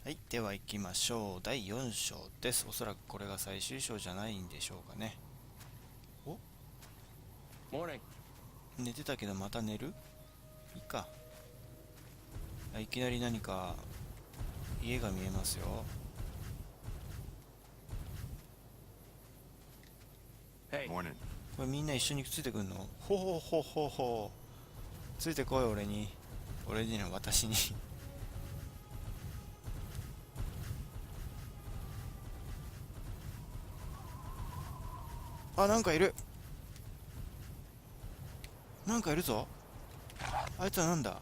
はい、では行きましょう。第4章です。おそらくこれが最終章じゃないんでしょうかね。お？寝てたけどまた寝る？いいか。いきなり何か家が見えますよ。これみんな一緒についてくんの？ほほほほほ。ついてこい俺に。俺にの私に。あ、なんかいる。なんかいるぞ。あいつはなんだ？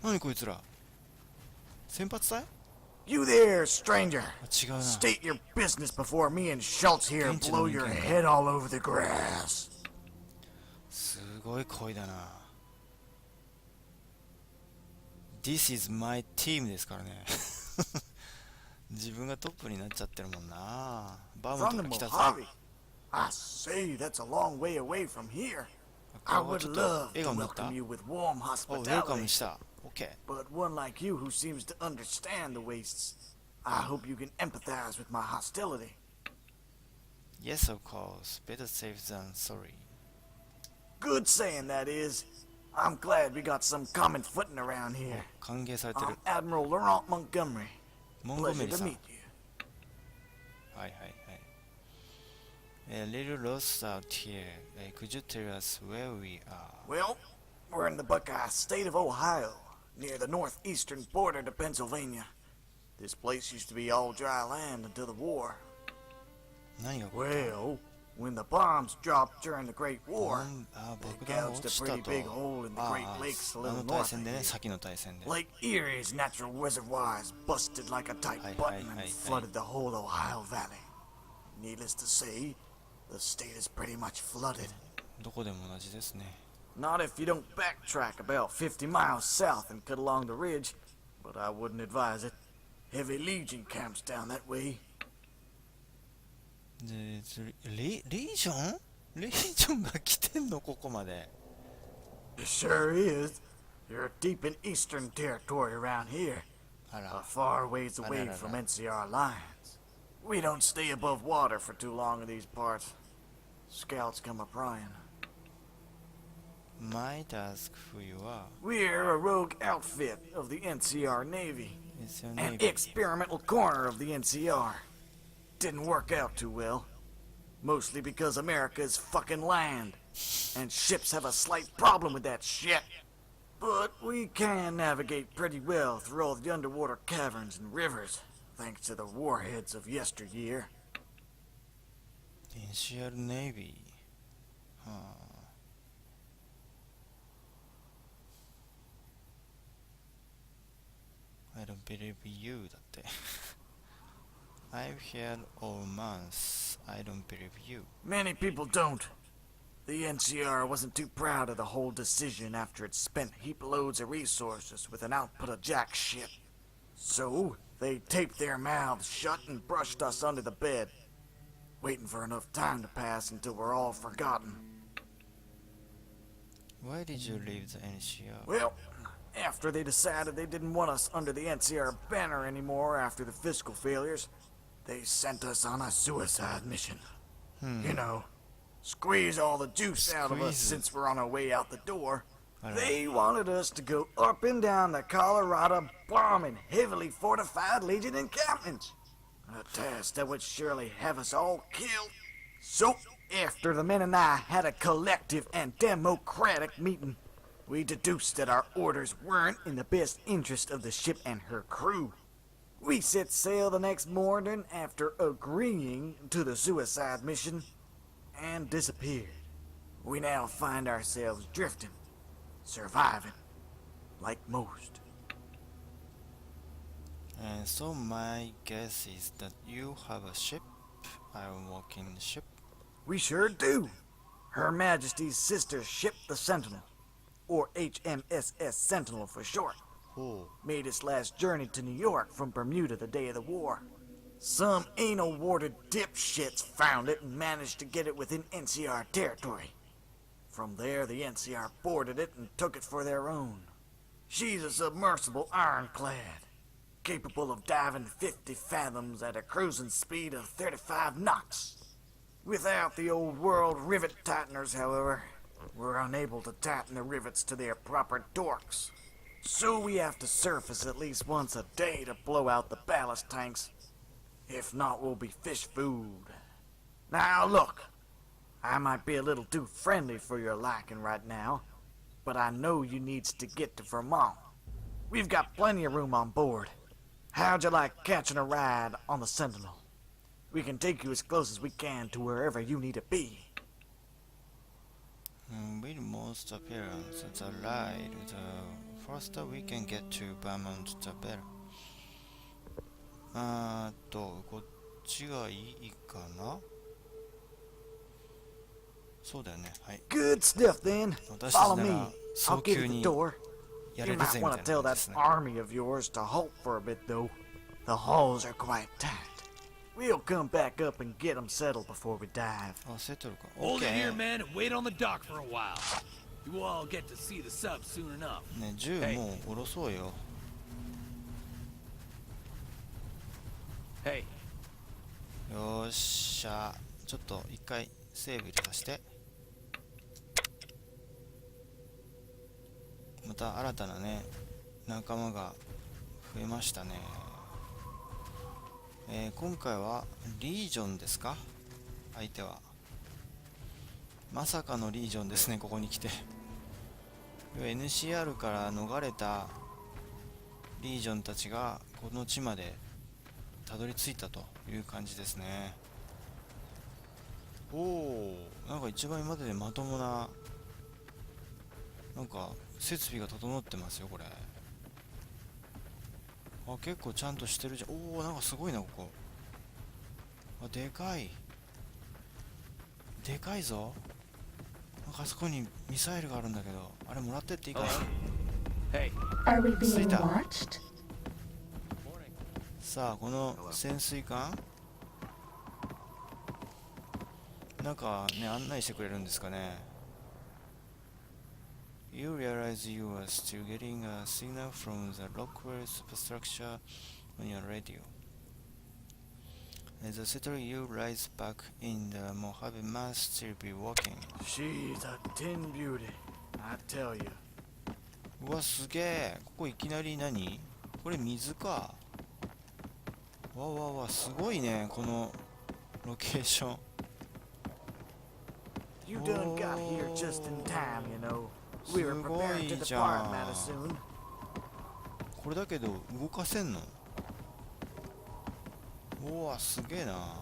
何こいつら。先発隊？ You there, stranger. 違うな。 State your business before me and Schultz here blow your head all over the grass. すごい声だな。This is my team ですからね。自分がトップになっちゃってるもんな。バームとか来たぞ。I say, that's a long way away from here. I would love to welcome you with warm hospitality. But one like you who seems to understand the wastes, I hope you can empathize with my hostility. Yes, of course. Better safe than sorry. Good saying, that is. I'm glad we got some common footing around here. I'm Admiral Laurent Montgomery. Pleasure to meet you. A little lost out here. Could you tell us where we are? Well, we're in the Buckeye State of Ohio, near the northeastern border to Pennsylvania. This place used to be all dry land until the war. Well, when the bombs dropped during the Great War, they gouged a pretty big hole in the Great Lakes a little north of here. Lake Erie's natural reservoirs busted like a tight button and flooded the whole Ohio Valley. Needless to say, the state is pretty much flooded. Not if you don't backtrack about 50 miles south and cut along the ridge, but I wouldn't advise it. Heavy Legion camps down that way. Legion? Legion が来てんのここまで。It sure is. You're deep in eastern territory around here. A far ways away from NCR lines. We don't stay above water for too long in these parts. Scouts come a-prying. Might ask who you are. We're a rogue outfit of the NCR Navy. An experimental corner of the NCR. Didn't work out too well. Mostly because America is fucking land. And ships have a slight problem with that shit. But we can navigate pretty well through all the underwater caverns and rivers, thanks to the warheads of yesteryear. NCR Navy. I don't believe you だって。I've heard all months. I don't believe you. Many people don't. The NCR wasn't too proud of the whole decision after it spent heap loads of resources with an output of jack shit. So, they taped their mouths shut and brushed us under the bed, waiting for enough time to pass until we're all forgotten. Why did you leave the NCR? Well, after they decided they didn't want us under the NCR banner anymore after the fiscal failures, they sent us on a suicide mission. You know, squeeze all the juice out of us since we're on our way out the door. They wanted us to go up and down the Colorado bombing heavily fortified Legion encampments. A task that would surely have us all killed. So, after the men and I had a collective and democratic meeting, we deduced that our orders weren't in the best interest of the ship and her crew. We set sail the next morning after agreeing to the suicide mission and disappeared. We now find ourselves drifting, surviving, like most. And so my guess is that you have a ship, Iron Walking ship. We sure do. Her Majesty's sister ship, the Sentinel, or HMSS Sentinel for short, made its last journey to New York from Bermuda the day of the war. Some anal-warded dipshits found it and managed to get it within NCR territory. From there, the NCR boarded it and took it for their own. She's a submersible ironclad. capable of diving 50 fathoms at a cruising speed of 35 knots. Without the old world rivet tighteners, however, we're unable to tighten the rivets to their proper torques. So we have to surface at least once a day to blow out the ballast tanks. If not, we'll be fish food. Now look, I might be a little too friendly for your liking right now, but I know you needs to get to Vermont. We've got plenty of room on board. How'd you like catching a ride on the Sentinel? We can take you as close as we can to wherever you need to be. With most appearance, the ride, the faster we can get to Vermont, the better. こっちがいいかな。そうだよね。はい。Good stuff then. 私たち Follow な me. ら I'll 早 get 急 at the に door. や You れる might ぜみ want た to いな tell 感 that じですね。army of yours to halt for a bit, though. The halls are quite tight. We'll come back up and get them settled before we dive. あ、セトルか。Hold it here, OK。 man, and wait on the dock for a while. You will all get to see the sub soon enough. ね、銃もう下ろそうよ。Hey, よっしゃ。ちょっと一回セーブ入れさせて。また新たなね、仲間が増えましたね。今回はリージョンですか？相手は。まさかのリージョンですね、ここに来て。NCR から逃れたリージョンたちがこの地までたどり着いたという感じですね。おお、なんか一番今まででまともな、なんか設備が整ってますよ、これ。あ、結構ちゃんとしてるじゃん。おお、なんかすごいな、ここ。あ、でかい。でかいぞ。なんかあそこにミサイルがあるんだけど、あれもらってっていいかな。 hey. Are we being Sita. watched? さあ、この潜水艦なんかね、案内してくれるんですかね。You realize you are still getting a signal from the Rockwell superstructure on your radio. As the settle you rise back in the Mojave must still be working. She's a tin beauty, I tell you. うわ、すげえ。ここいきなり何？これ水か。わわわ、すごいね、このロケーション。You done got here just in time, you know. We were preparing to すごいじゃん。 depart mighty soon. これだけど動かせんの？おわ、すげえな。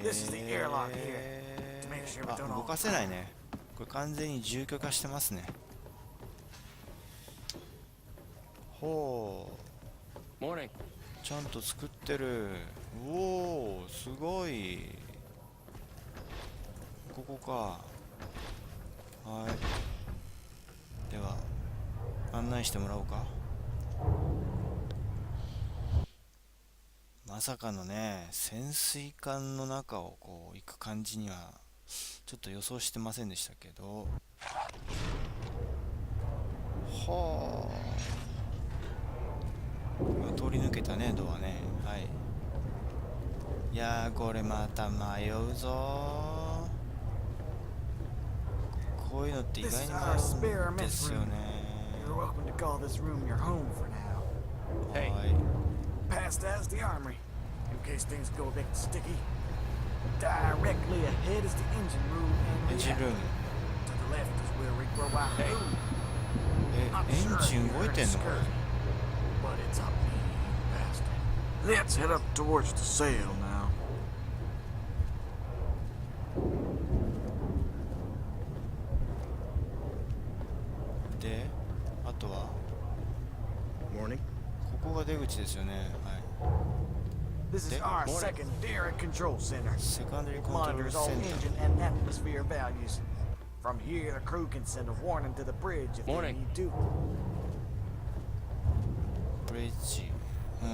This is the airlock here. To make sure we あ、 don't 動 all かせないね。これ完全に住居化してますね。ほう、 Morning. ちゃんと作ってる。おお、すごい。ここか。はい。では案内してもらおうか。まさかのね、潜水艦の中をこう行く感じにはちょっと予想してませんでしたけど。はあ、通り抜けたね、ドアね。はい。いやー、これまた迷うぞー。こういうのって意外に迷うんですよね。 You're welcome to call this room your home for now. はい。 Past as the armory, in case things go a bit sticky. Directly ahead is the engine room エン and ジンルー reactor. ム。 To the left is where we grow our Hey. food. エンジン動いてんの？ But it's a mean bastard. Let's head up towards the sail now. で、あとは Morning. ここが出口ですよね。はい。 This is our secondary control center. セカンダリーコントロール Monitors セ all ンター。 engine and atmosphere values. From here, the crew can send a warning to the bridge if they Morning. need to. ブレッジ。う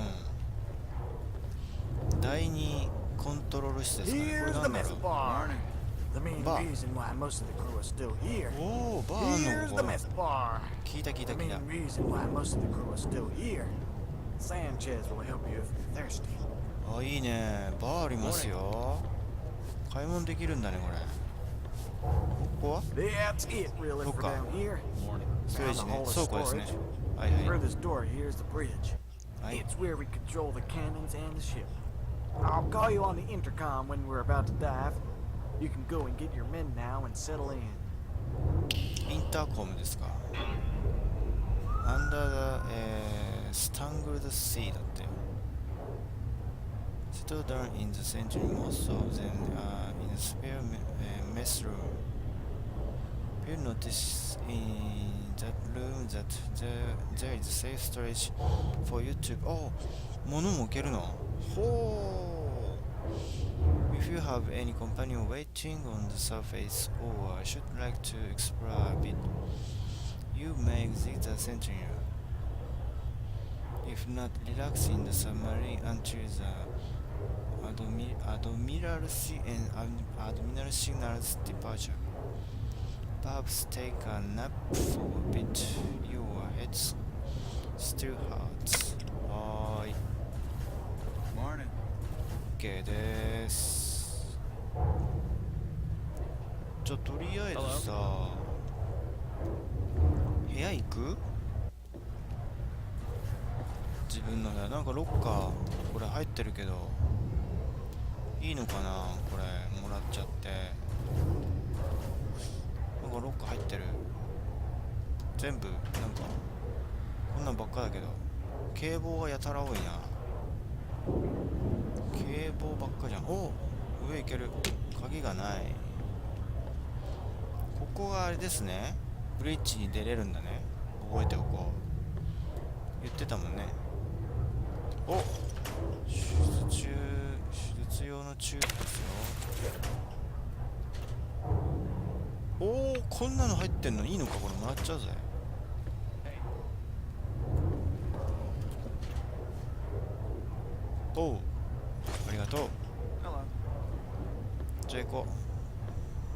ん。第二コントロール室ですかね。これ Here's な the んだろ mess う。 bar. The main Bar. reason why most of the crew are still here. おお、バーの Here's こ the Alchemist Bar. 聞いた聞いた The 聞いた。 main reason why most of the crew are still here. Sanchez will help you if you're thirsty. あ、いいね。バーありますよ。買い物できるんだね、これ。ここは That's it, really, for Okay. down here. ストレー Down ジ the ね。 hall is 倉庫ですね。 storage. はいはい。 Through this door here is the bridge. はい。 It's where we control the cannons and the ship. I'll call you on the intercom when we're about to dive. You can go and get your men now and settle in. インターコムですか。Under the Strangled Sea だって。Settle down in the century, most of them are in the spare mess room. You'll notice in that room that there is safe storage for you to... Oh! 物も置けるの。ほう。If you have any companion waiting on the surface or should like to explore a bit, you may exit the century. If not, relax in the submarine until the Admiralty and Admiral signals departure. Perhaps take a nap for a bit. Your head still hurts. はーい。Morning. OK です。じゃあとりあえずさ、部屋行く？自分の部屋。なんかロッカーこれ入ってるけどいいのかな、これもらっちゃって。なんかロッカー入ってる。全部なんかこんなんばっかだけど警棒がやたら多いな。警棒ばっかじゃん。お、上行ける。鍵がない。ここがあれですね、ブリッジに出れるんだね。覚えておこう。言ってたもんね。お、手術用のチューブですよ。おお、こんなの入ってんのいいのか、これもらっちゃうぜ。おう、ありがとう。じゃあ行こ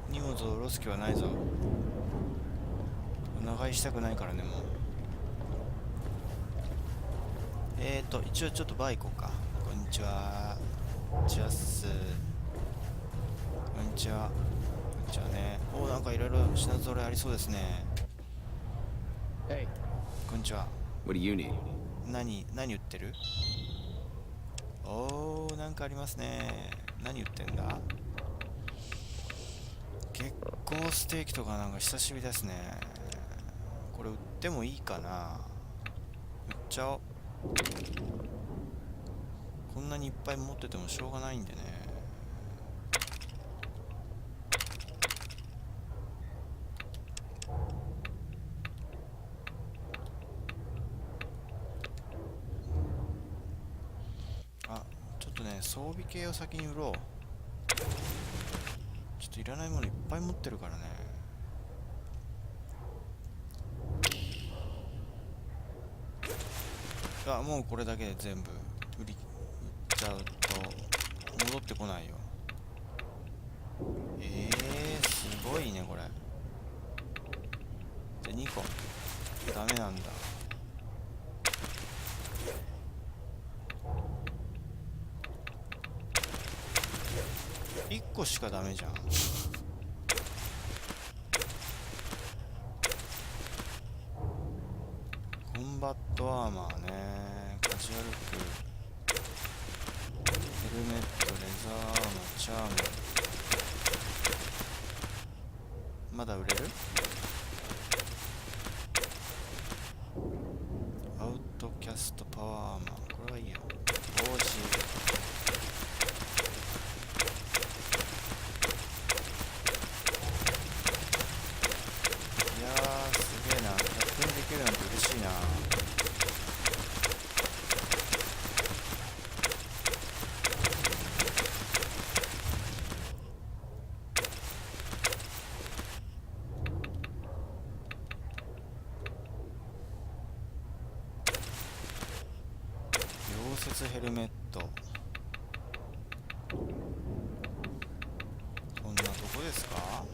う。荷物を下ろす気はないぞ。長居したくないからね、もう。一応ちょっとバー行こうか。こんにちは。チャッス。こんにちは。こんにちはね。お、なんかいろいろ品揃えありそうですね。Hey, こんにちは。 what do you need? 何売ってる？おー、なんかありますね。何売ってんだ？月光ステーキとかなんか久しぶりですね。これ売ってもいいかな？売っちゃおう。こんなにいっぱい持っててもしょうがないんでね。あ、ちょっとね、装備系を先に売ろう。ちょっといらないものいっぱい持ってるからね。あ、もうこれだけで全部売っちゃうと戻ってこないよ。すごいねこれ。じゃあ2個ダメなんだ。1個しかダメじゃん。コンバットアーマーね、カジュアル服、ヘルメット、レザーアーマー、チャーム。まだ売れる？アウトキャストパワーアーマー、これはいいよ。帽子、いやーすげえな。勝手にできるなんて嬉しいな。溶接ヘルメット、そんなとこですか？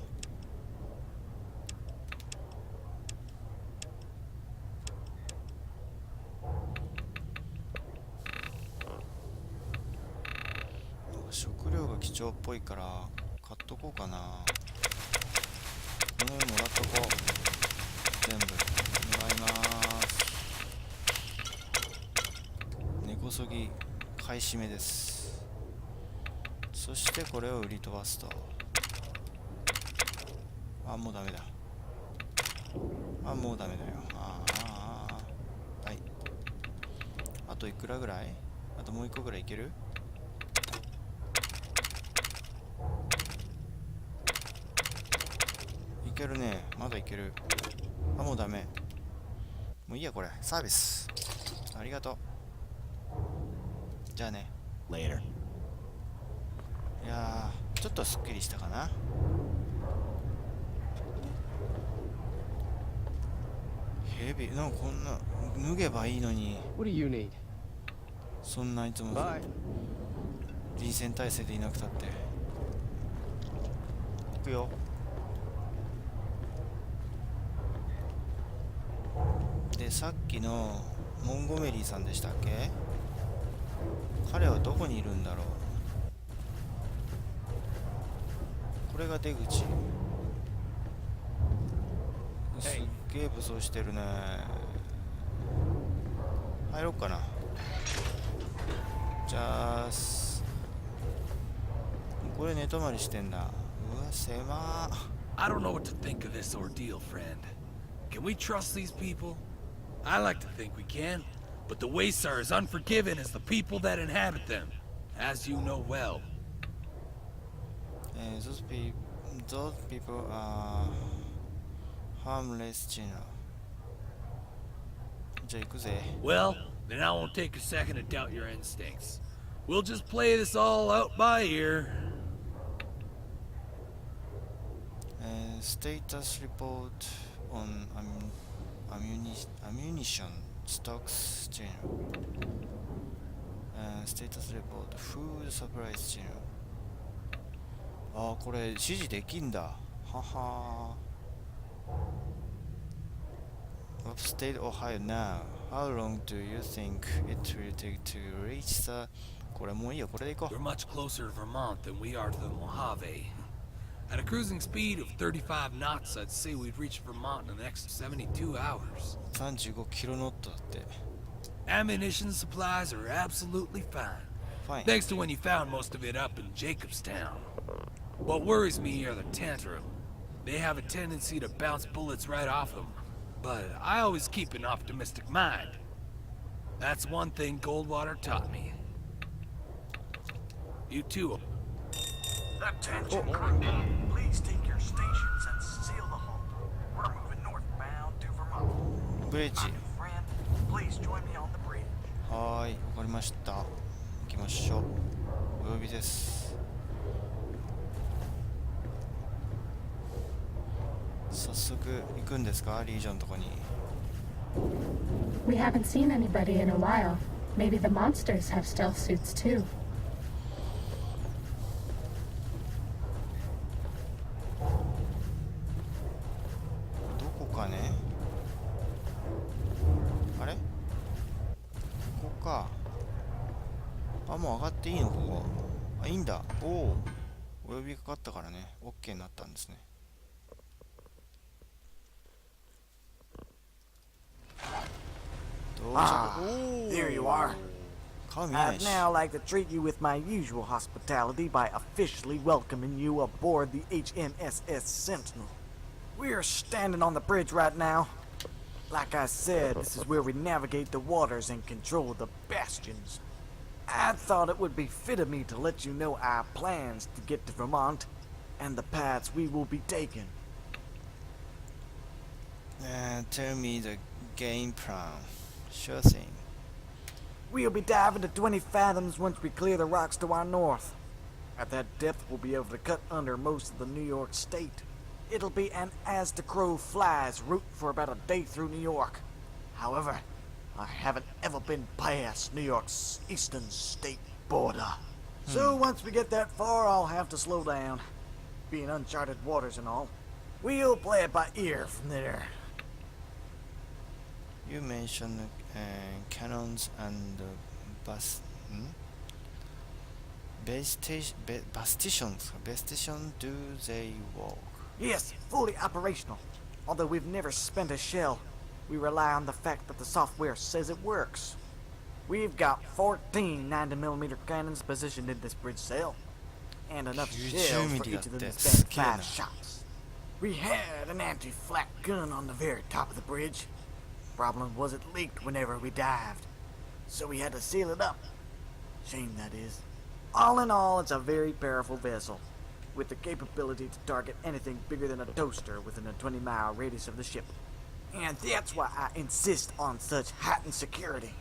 貴重っぽいから買っとこうかな。この上もらっとこう。全部もらいます。根こそぎ買い占めです。そしてこれを売り飛ばすと。あ、もうダメだ。あ、もうダメだよ。はい。あといくらぐらい？あともう一個ぐらいいける？いけるね。まだいける。あ、もうダメ。もういいや、これ。サービス。ありがとう。じゃあね。Later. いやー、ちょっとすっきりしたかな。ヘビ、なんかこんな、脱げばいいのに。What do you need? そんないつも Bye. 臨戦態勢でいなくたって。行くよ。で、さっきのモンゴメリーさんでしたっけ？彼はどこにいるんだろう。これが出口。すっげえ武装してるね。入ろっかな。じゃあこれ寝泊まりしてんだ。うわ、狭ー。 I don't know what to think of this ordeal, friend. Can we trust these people? I like to think we can, but the wastes are as unforgiving as the people that inhabit them, as you know well. Those people are harmless, you know. じゃあ行くぜ。 Well, then I won't take a second to doubt your instincts. We'll just play this all out by ear. Status report on ammunition stocks general. Status report food supplies general. ああ、これ指示できんだ。はは。Upstate Ohio now. How long do you think it will take to reach the... これもういいよ、これで行こ We're much closer to Vermont than we are to the Mojave. At a cruising speed of 35 knots, I'd say we'd reach Vermont in the next 72 hours. う。35キロノットだって。Ammunition supplies are absolutely fine. Fine. Thanks to when you found most of it up in Jacobstown. What worries me are the tantrum. They have a tendency to bounce bullets right off them. But I always keep an optimistic mind. That's one thing Goldwater taught me. You too. Attention, crew. Please take your stations and seal the halt. We're moving northbound to Vermont. ブリッジ。 My new friend, please join me on the bridge. はーい、わかりました。行きましょう。お呼びです。早速行くんですか、リージョンのとこに。 We haven't seen anybody in a while. Maybe the monsters have stealth suits too. どこかね。あれ、ここか。あ、もう上がっていいのここ。あ、いいんだ。おお。お呼びかかったからね、OK になったんですね。Ah, there you are. 顔見えない I'd し。 now like to treat you with my usual hospitality by officially welcoming you aboard the HMSS Sentinel. We're standing on the bridge right now. Like I said, this is where we navigate the waters and control the bastions. I thought it would be fit of me to let you know our plans to get to Vermont and the paths we will be taking. Tell me the game plan. Sure thing. We'll be diving to 20 fathoms once we clear the rocks to our north. At that depth, we'll be able to cut under most of the New York state. It'll be an as the crow flies route for about a day through New York. However, I haven't ever been past New York's eastern state border. So once we get that far, I'll have to slow down. Being uncharted waters and all. We'll play it by ear from there. You mentioned cannons and バスティションですか？ベスティション do they work? Yes, fully operational. Although we've never spent a shell, we rely on the fact that the software says it works. We've got 14 90mm cannons positioned in this bridge cell, and enough shells for each of them to span 5 shots. We had an anti-flak gun on the very top of the bridge. Problem was it leaked whenever we dived, so we had to seal it up. Shame that is. All in all, it's a very powerful vessel, with the capability to target anything bigger than a toaster within a 20-mile radius of the ship. And that's why I insist on such heightened security.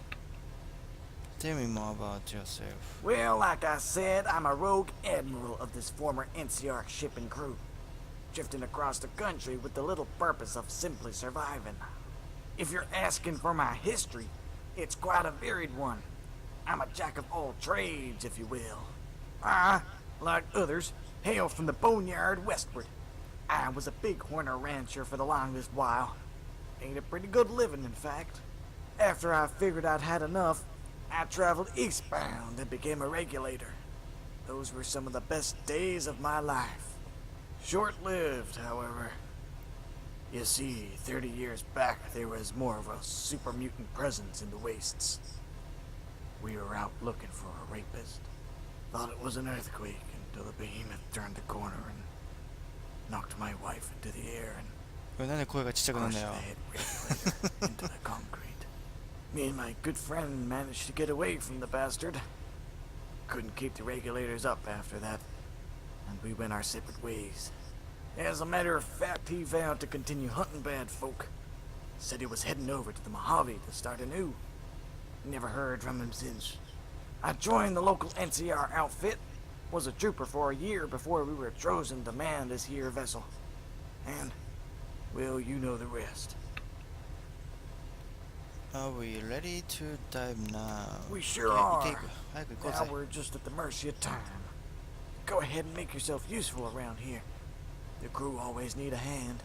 Tell me more about yourself. Well, like I said, I'm a rogue admiral of this former NCR ship and crew, drifting across the country with the little purpose of simply surviving. If you're asking for my history, it's quite a varied one. I'm a jack of all trades, if you will. I, like others, hail from the boneyard westward. I was a bighorner rancher for the longest while. Made a pretty good living, in fact. After I figured I'd had enough, I traveled eastbound and became a regulator. Those were some of the best days of my life. Short-lived, however. You see, 30 years back, there was more of a super mutant presence in the wastes. We were out looking for a rapist. Thought it was an earthquake until the behemoth turned the corner and knocked my wife into the air and これなんで声がちっちゃくなるん pushed だ the よ。 head regulator into the concrete. Me and my good friend managed to get away from the bastard. Couldn't keep the regulators up after that, and we went our separate ways. As a matter of fact, he vowed to continue hunting bad folk. Said he was heading over to the Mojave to start anew. Never heard from him since. I joined the local NCR outfit. Was a trooper for a year before we were chosen to man this here vessel. And, well, you know the rest. Are we ready to dive now? We sure 行 are. く早く行こう Now ぜ。 we're just at the mercy of time. Go ahead and make yourself useful around here. The crew always need a hand.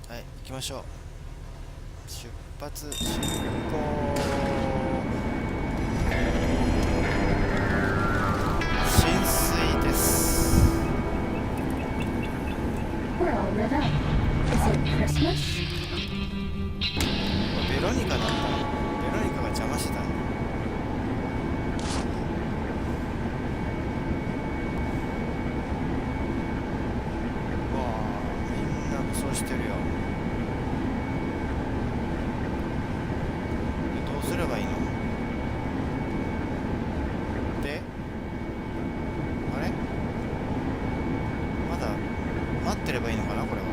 はい、行きましょう。出発進行。浸水です。 We're all lit up. Is it Christmas? ベロニカだった。ベロニカが邪魔してた。わあ、みんな武装してるよ。どうすればいいの？で、あれ？まだ待ってればいいのかな、これは。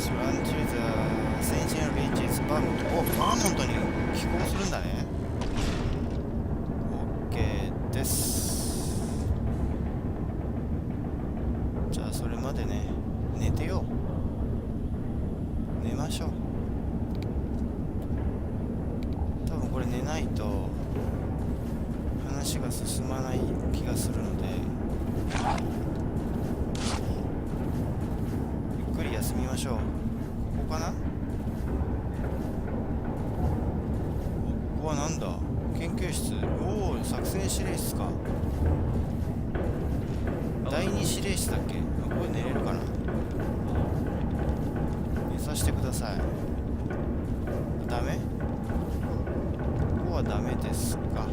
Run to the Ascension Reaches Vermont。お、バーモントに寄港するんだね。OK です。じゃあそれまでね、寝てよう。寝ましょう。多分これ寝ないと話が進まない気がするので、ゆっくり休みましょう。ここかな？ここはなんだ？研究室。おお、作戦指令室か。第二指令室だっけ？これ寝れるかな？寝させてください。ダメ？ここはダメですか。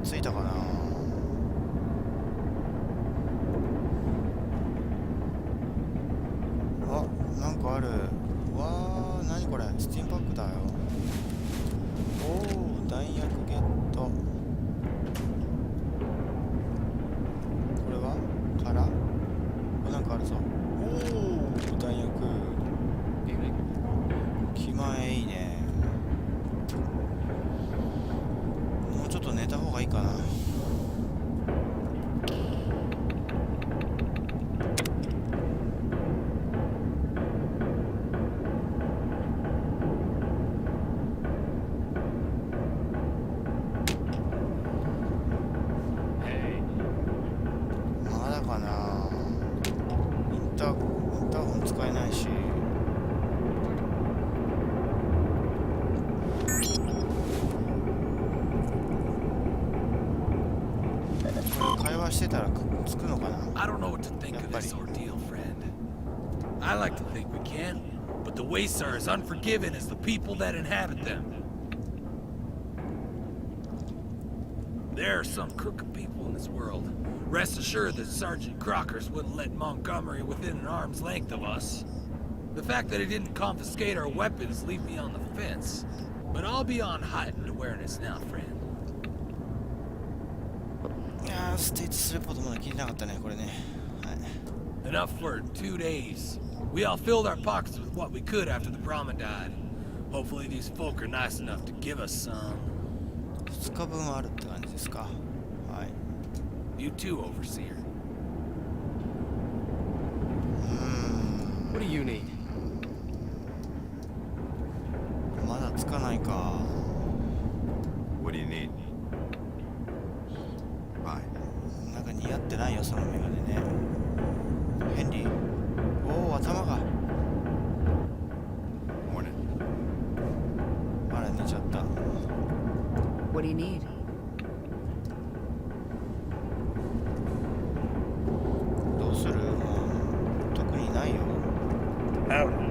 着いたかな。あ、なんかある。わー、何これ、スティームパックだよ。おおお、弾薬ゲット。これは空？これなんかあるぞ。おお、弾薬。気前いいね。もうちょっと寝た方がいいかな。まだかな。インターホン使えないし。会話してたらつくのかな。 I don't know what to think of this ordeal, friend. I like to think we can, but the wastes are as unforgiving as the people that inhabit them. There are some crooked people in this world. Rest assured that Sergeant Crockers wouldn't let Montgomery within an arm's length of us. The fact that he didn't confiscate our weapons leave me on the fence. But I'll be on heightened awareness now, friend. いやー、ステーツレポートまだ聞いてなかったね、これね。はい。 Enough for 2 days. We all filled our pockets with what we could after the promenade. Hopefully these folk are nice enough to give us some. 2日分あるって感じですか。はい。 You too, Overseer. What do you need? まだつかないか。 What do you need? Bye. なんか似合ってないよ、そのメガネね。ヘンリー。おお、頭が。 Morning. あら、寝ちゃった。 What do you need? どうする？もう特にないよ。 Howdy.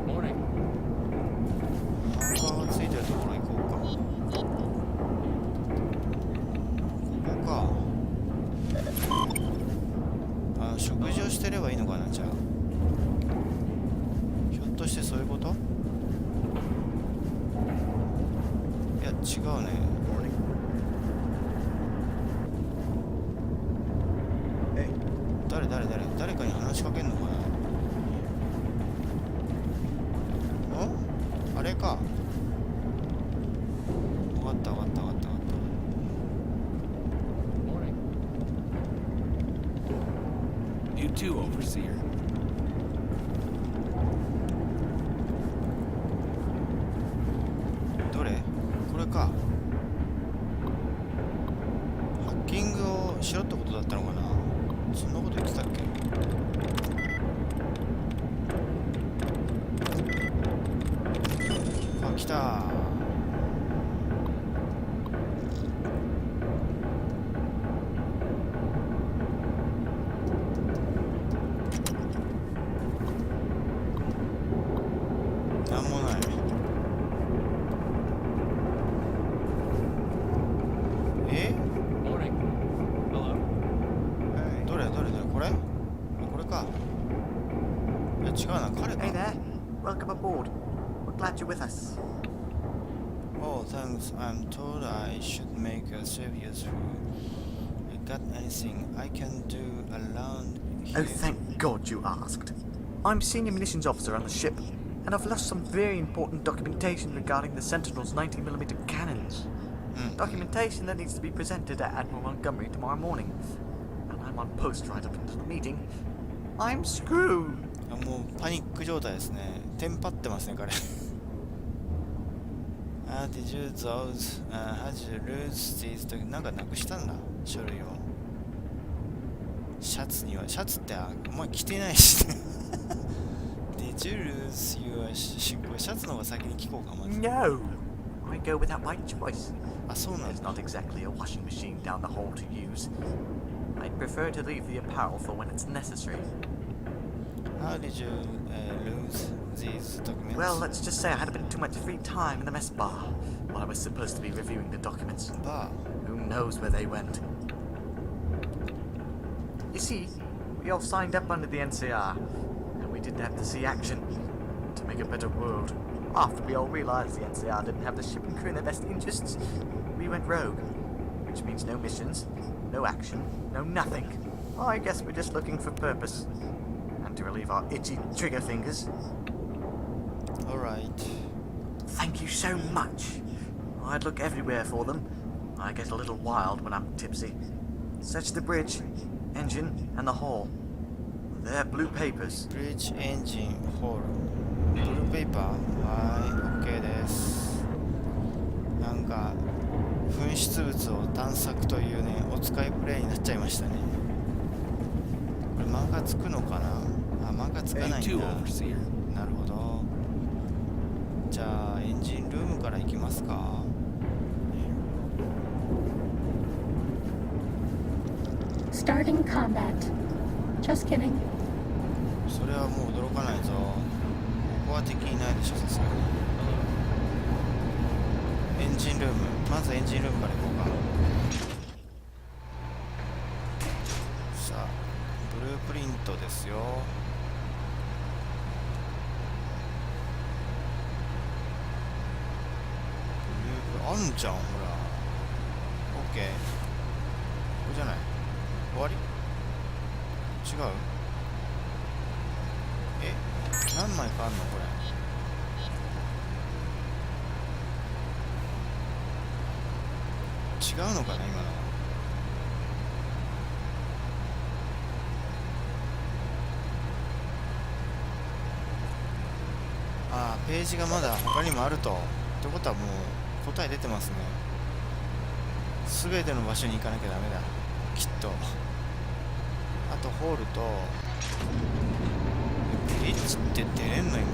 Morning. ハンガーがついてるところ行こうか。ここか。あ、食事をしてればいいのかな、じゃあ。ひょっとしてそういうこと？いや、違うね。誰かに話しかけんのかな。あれか。分かった。 Morning. You too, Overseer. どれ？これか。ハッキングをしろってことだったのかな。そんなこと言ってたっけ？あ、来た。なんもない。え？ Morning. Hello. どれこれ？これか。いや違うな、彼か。 Hey there. Welcome aboard. We're glad you're with us. Oh, thanks. I'm told I should make a savior through. Got anything I can do around here? Oh, thank God you asked. I'm senior munitions officer on the ship, and I've lost some very important documentation regarding the Sentinel's 90mm cannons. Documentation that needs to be presented at Admiral Montgomery tomorrow morning. And I'm on post right up into the meeting. I'm screwed. もうパニック状態ですね。テンパってますね、彼。Did you those? How did you lose these? なんかなくしたんだ、書類を。シャツってお前着てないしね。Did you lose your シャツの方が先に聞こうか、まず。 No. I go without my choice. あ、そうなん There's だ。 not exactly a washing machine down the hall to use. I'd prefer to leave the apparel for when it's necessary. How did you lose these documents? Well, let's just say I had a bit too much free time in the mess bar while I was supposed to be reviewing the documents. Bar? Who knows where they went? You see, We all signed up under the NCR, and we didn't have to see action to make a better world. After we all realized the NCR didn't have the ship and crew in their best interests, we went rogue, which means no missions, no action, no nothing. I guess we're just looking for purpose, and to relieve our itchy trigger fingers. Alright. Thank you so much. I'd look everywhere for them. I get a little wild when I'm tipsy. Search the bridge, engine, and the hull. They're blue papers. Bridge engine hall ブルーペーパー。はい、OK です。なんか紛失物を探索というね、お使いプレイになっちゃいましたね。これ漫画つくのかな。あ、漫画つかないんだ。 A2 overseer. なるほど。じゃあエンジンルームから行きますか。Starting combat. Just kidding. それはもう驚かないぞ。ここは敵いないでしょ、さすがに。エンジンルーム、まずエンジンルームから行こうか。さあブループリントですよ。ブループあんじゃん、ほら。 OK。 これじゃない、終わり？違う？え、何枚かあんのこれ。違うのかな今の。ああ、ページがまだ他にもあると。ってことはもう答え出てますね。全ての場所に行かなきゃダメだきっと。あとホールとブリッジって出れんの今。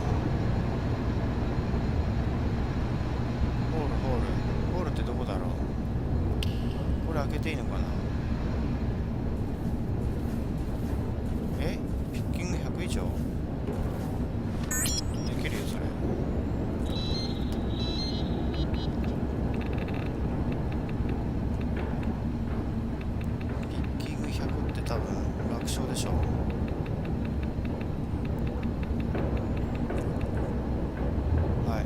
ホールってどこだろう。これ開けていいのかな。え、ピッキング100以上できるよそれ。ピッキング100って多分楽勝でしょ。はい。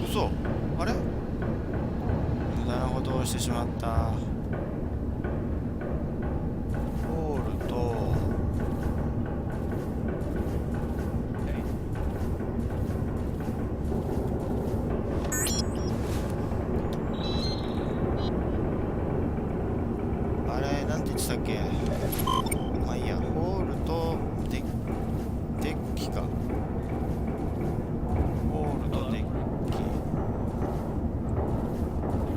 嘘、あれ無駄なことをしてしまった。ホールとあれなんて言ってたっけ。まあいいや。ホールとデッキか。ホールとデッキ。こ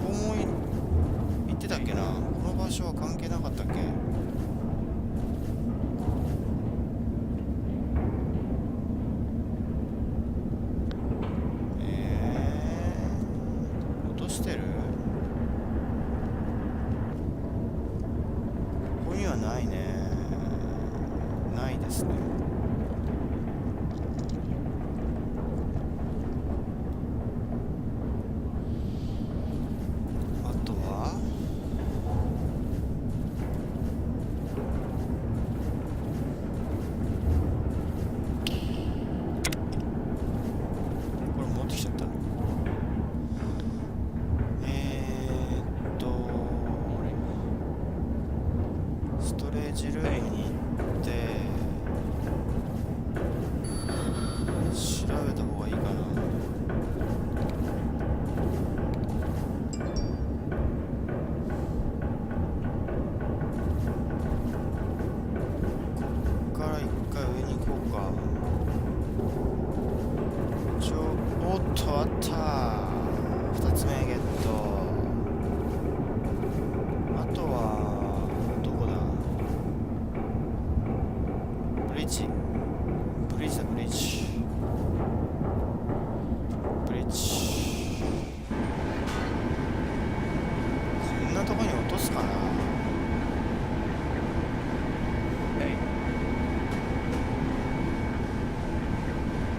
こも行ってたっけな。この場所は関係なかったっけ。落としてる。ここにはないね。ないですね。あとはこれ持ってきちゃった。ストレージルームに行って調べた方がいいかな。こっから一回上に行こうか。おっと、あった。2つ目ゲット。あとはどこだ。ブリッジだ。ブリッジ。こんなとこに落とすかな。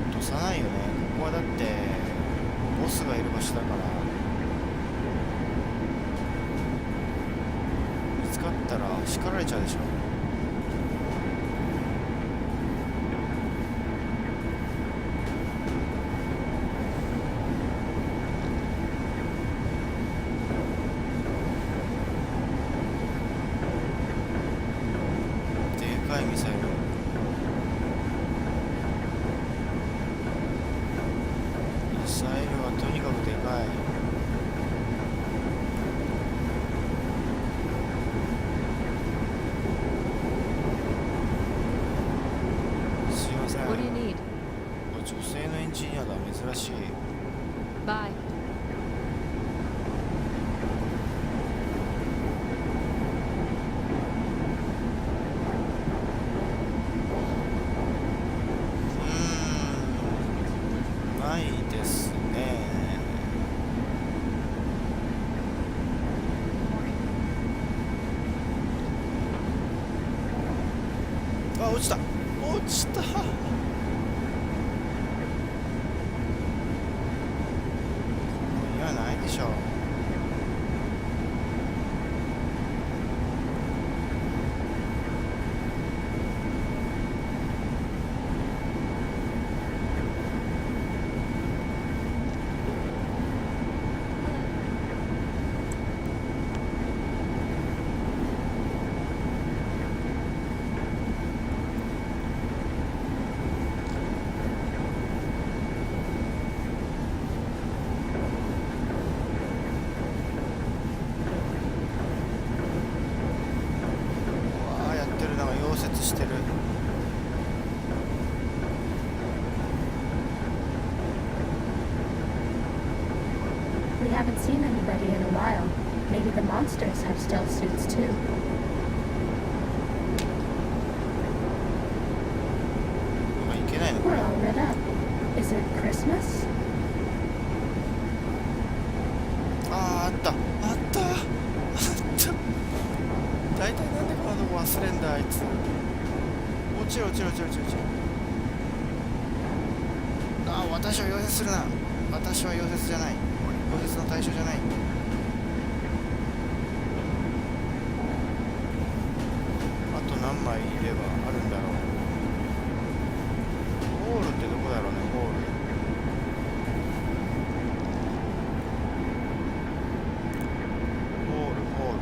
落とさないよね。ここはだってボスがいる場所だから。見つかった。たら叱られちゃうでしょ。でかいミサイル。ミサイルはとにかくでかい。すいません。 What do you need? 女性のエンジニアだ。珍しい。 Bye. ないですね。あ、落ちた。落ちた。ここにはないでしょう。うわー、やってる。なんか溶接してる。We haven't seen anybody in a while. Maybe the monsters have stealth suits too. なんかいけないのこ We're れ。 all lit up. Is it Christmas? あったあったあった。大体なんでこんなとこ忘れんだあいつ。落ちる落ちる落ちる落ちる落ちる。ああ、私は溶接するな。私は溶接じゃない。溶接の対象じゃない。あと何枚いればあるんだろう。ホールってどこだろうね。ホール。ホールホール。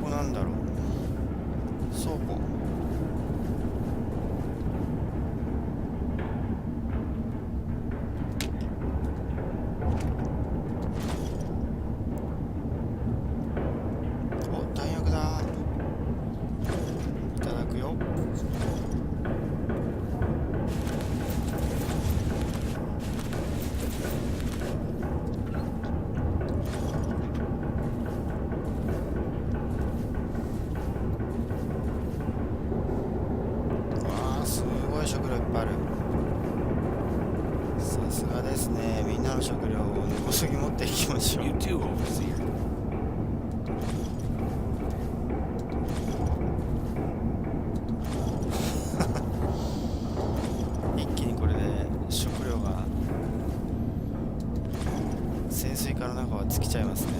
ここなんだろう。倉庫。お、弾薬だ。いただくよ。わあ、すごい食料いっぱいある。さすがですね。みんなの食料を根こそぎ持っていきましょう。 You too, overseer. 一気にこれで食料が潜水艦の中は尽きちゃいますね。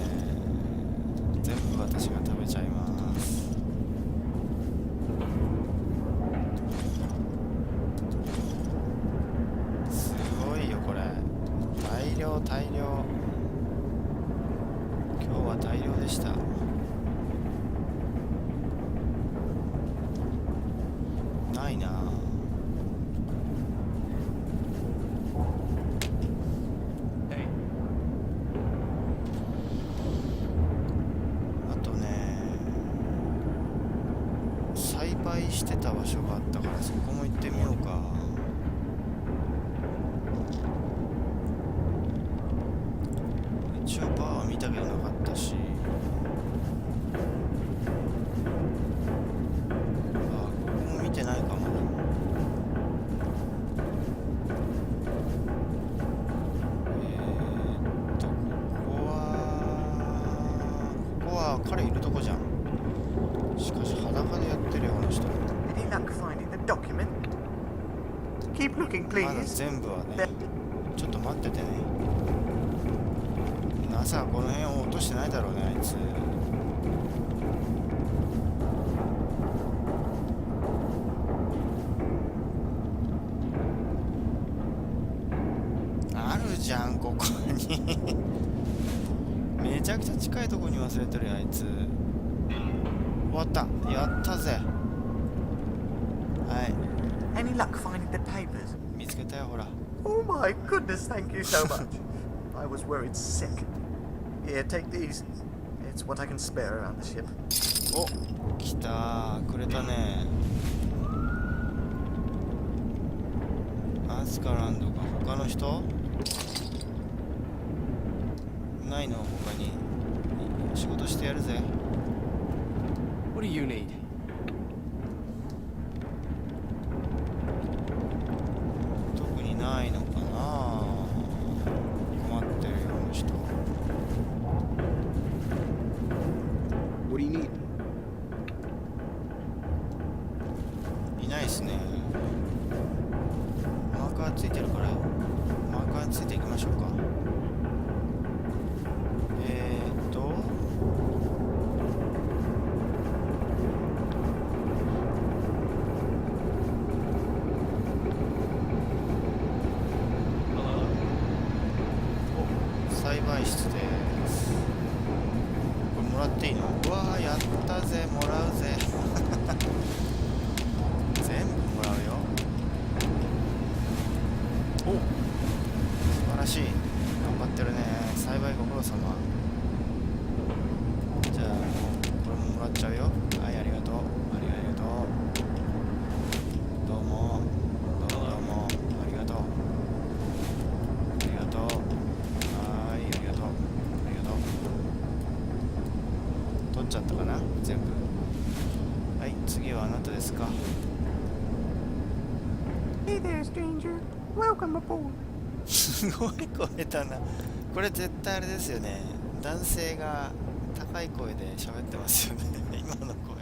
全部私が食べちゃいます。すごいよこれ。大量大量。今日は大量でした。ないなあ。あとね、栽培してた場所があったからそこも行ってみようか。一応バーは見たけどなかったし。彼いるとこじゃん。しかし裸でやってるよこの人。 Any luck finding the document? Keep looking, まだ please. 全部はね。ちょっと待っててね。まさかこの辺を落としてないだろうね、あいつ。あるじゃん、ここに。めちゃくちゃ近いとこに忘れてるよ、あいつ。終わった。やったぜ。はい。 Any luck finding the papers? 見つけたよ、ほら。 Oh my goodness, thank you so much. I was worried sick. Here, take these. It's what I can spare around the ship. お、来たー。くれたね。アスカランドか他の人ないの？他に仕事してやるぜ。 What do you need? 特にないのかな。困ってるよこの人。 What do you need? いないっすね。マーカーついてるからマーカーについていきましょうか。栽培室です。これもらっていいの？うわー、やったぜ、もらうぜ。全部もらうよ。お、素晴らしい。頑張ってるね。栽培ご苦労様。じゃあこれももらっちゃうよ。はい、ありがとう。ありがとう。どうもどうもどうもありがとう。ありがとう。はい、ありがとう。ありがとう。取っちゃったかな全部。はい、次はあなたですか。 Hey there, stranger. Welcome aboard. すごい声だな。これ絶対あれですよね。男性が高い声で喋ってますよね。今の声。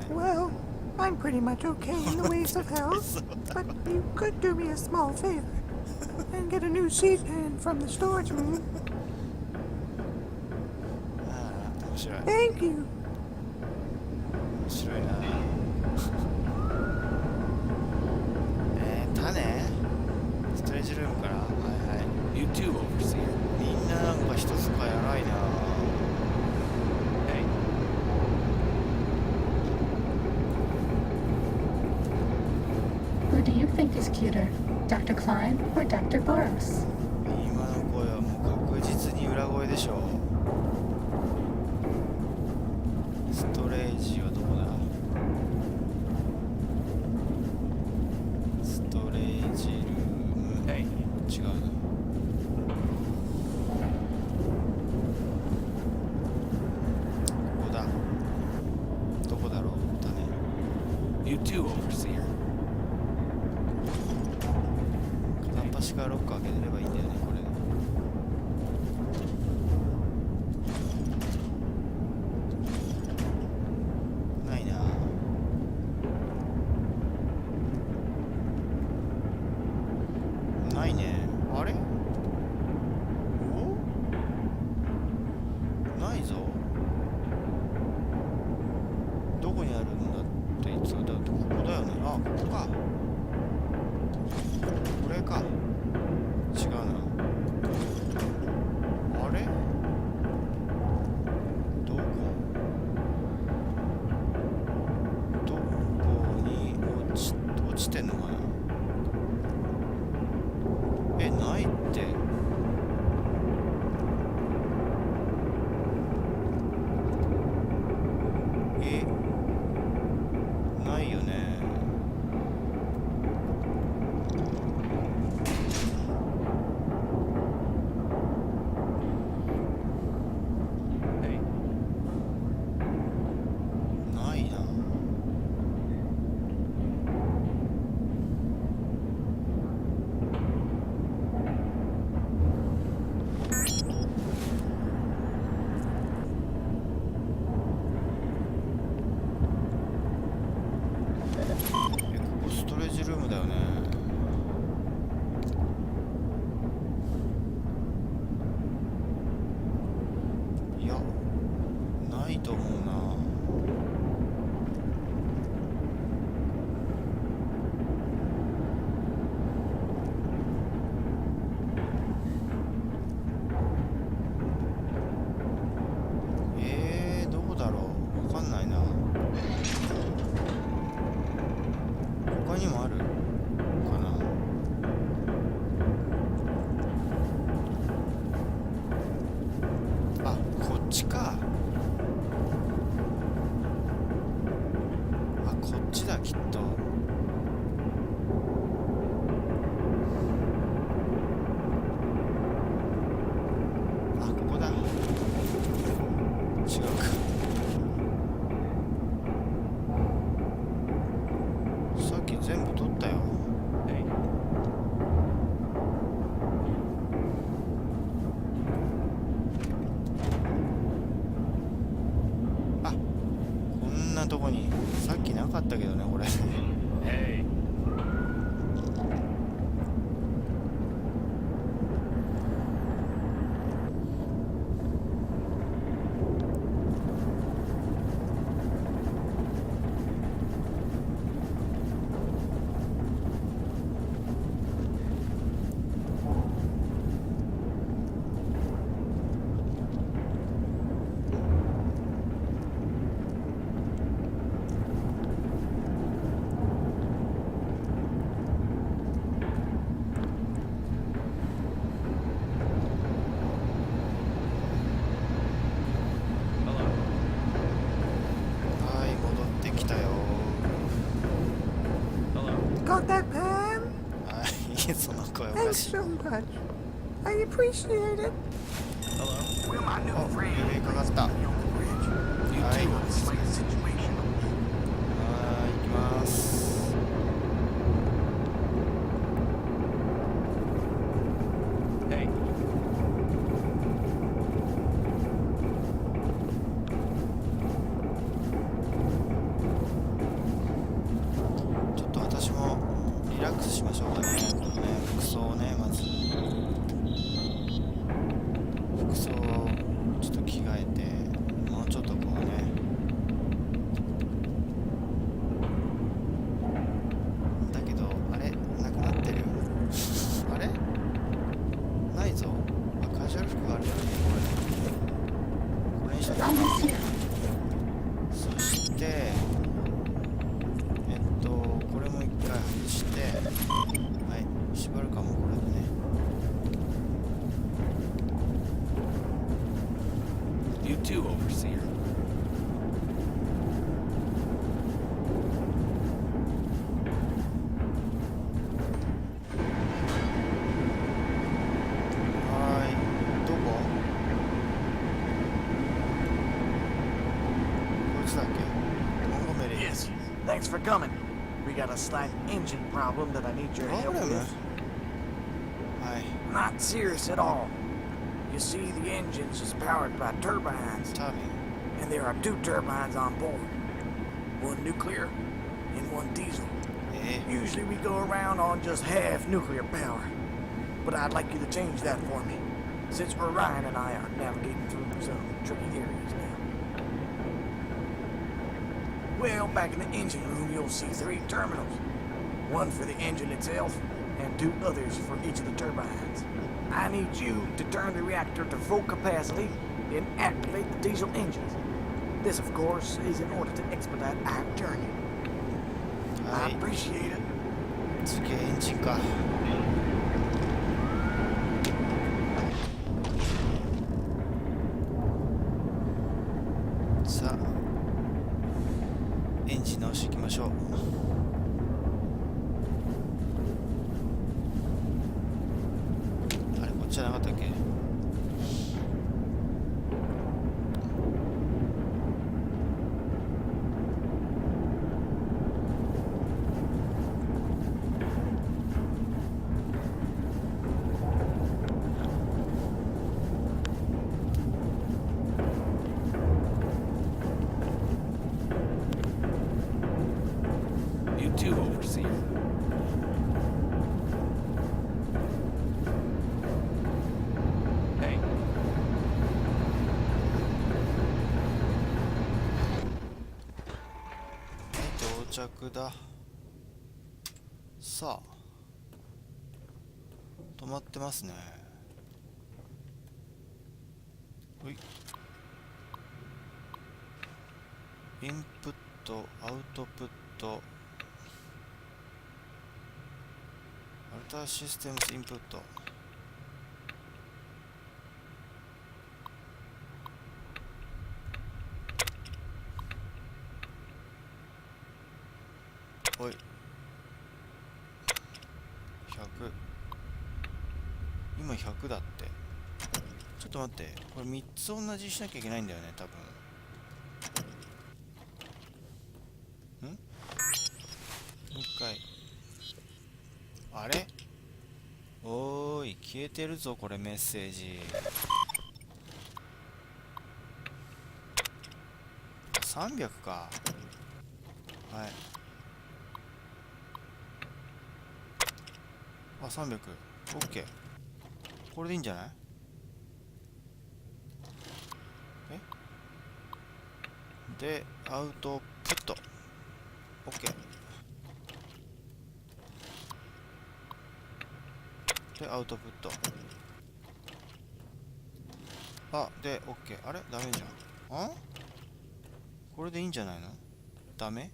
Well, I'm pretty much okay in the ways of health, but you could do me a small favor and get a new seat pan from the storage room. ああ、面白い。 Thank you. 面白いな。種？ストレージルームから。はいはい。 You too, overseer. みんななんか人使い荒いな。 Hey, Who do you think is cuter, Dr. Klein or Dr. Boros? 今の声はもう確実に裏声でしょ。ストレージはどこだ？ストレージルーム。hey. 違うな。ここだ。どこだろう？種。 You too, overseer. 片っ端からロッカー開けてればいいんだよね、これ。と思うな。どこだろう、わかんないな。他にもあるかな。あ、こっちか。あ、こっちだきっと。あ、ここだ。違うか。さっき全部取ったよ。あ、こんなとこにさっきなかったけどね、これ。はい、戻ってきたよ。 Got that pen? はい、その声おか Thanks しい。 so much. I appreciate it. Well, my new お、 friend 上かかった。は on the bridge. い、 It's like a situation. 行きます。ちょっと私もリラックスしましょうかね。このね、服装をね、まず服装をちょっと着替えて、もうちょっとこうね、だけどあれなくなってる。あれないぞ。あ、カジュアル服があるよね。これにしよう。 Almost here. そしてこれも一回外して、はい、縛るかもこれでね。 You too, Overseer. はーい、どこ？こっちだっけ？モンゴメリー。 Yes. Thanks for coming. We got a slight engine problem that I need your help Problem? with. はい、 Not serious at all. You see, the engine's is powered by turbines, タービン。 and there are 2 turbines on board. One nuclear and one diesel. Usually we go around on just half nuclear power. But I'd like you to change that for me, since Orion and I are navigating through some tricky areas now. Well, back in the engine room, you'll see 3 terminals. One for the engine itself, and 2 others for each of the turbines. I need you to turn the reactor to full capacity and activate the diesel engines. This, of course, is in order to expedite our journey. は I い、 appreciate it. 次はエンジンか。さあ、エンジン直していきましょう。あれ、こっちじゃなかったっけ？着だ。さあ止まってますね。ほい。インプットアウトプットアルターシステムズインプット。おい100、今100だって。ちょっと待って、これ3つ同じにしなきゃいけないんだよね多分。もう一回。あれ、おーい消えてるぞこれメッセージ。300か。はい。あ、300。OK。これでいいんじゃない？で、アウトプット。OK。で、アウトプット。あ、で、OK。あれ？ダメじゃん。これでいいんじゃないの？ダメ？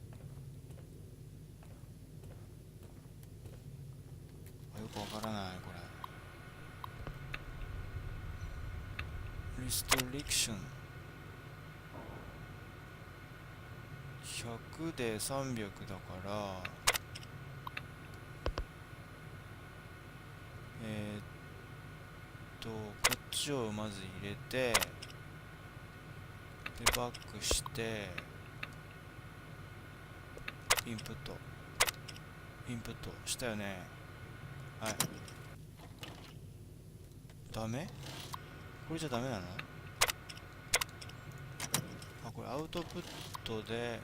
よくわからない、これ。リストリクション。100で300だからこっちをまず入れて、でバックしてインプットしたよね。はい。ダメ？これじゃダメなの？あ、これアウトプットで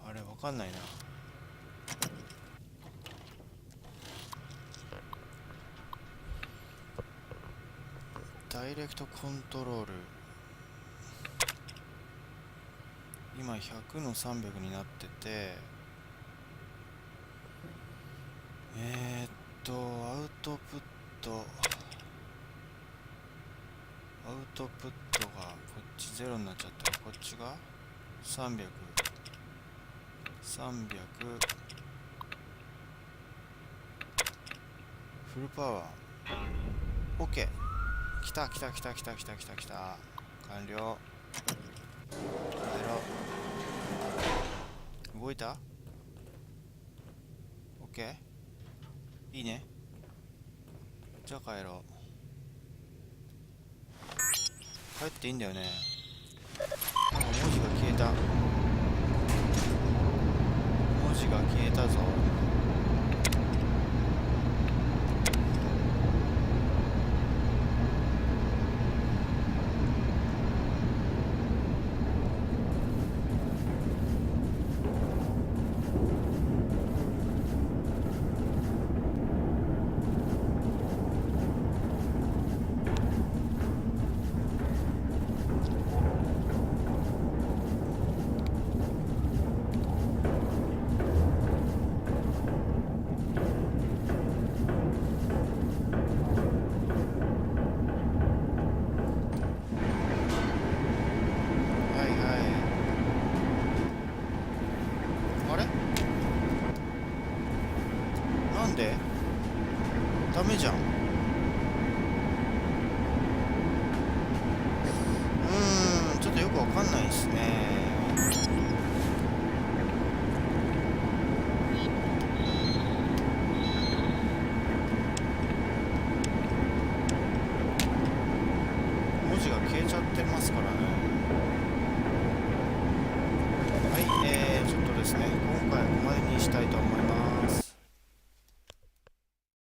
あれわかんないな。ダイレクトコントロール。今100の300になってて、アウトプットがこっち0になっちゃったら、こっちが300フルパワー。 OK。 来た。完了。帰ろう。動いた？ OK。 いいね。じゃあ帰ろう。帰っていいんだよね。なんか文字が消えた。文字が消えたぞ。なんで？ダメじゃん。ちょっとよくわかんないですね。文字が消えちゃってますからね。はい、ちょっとですね、今回ここまでにしたいと思います。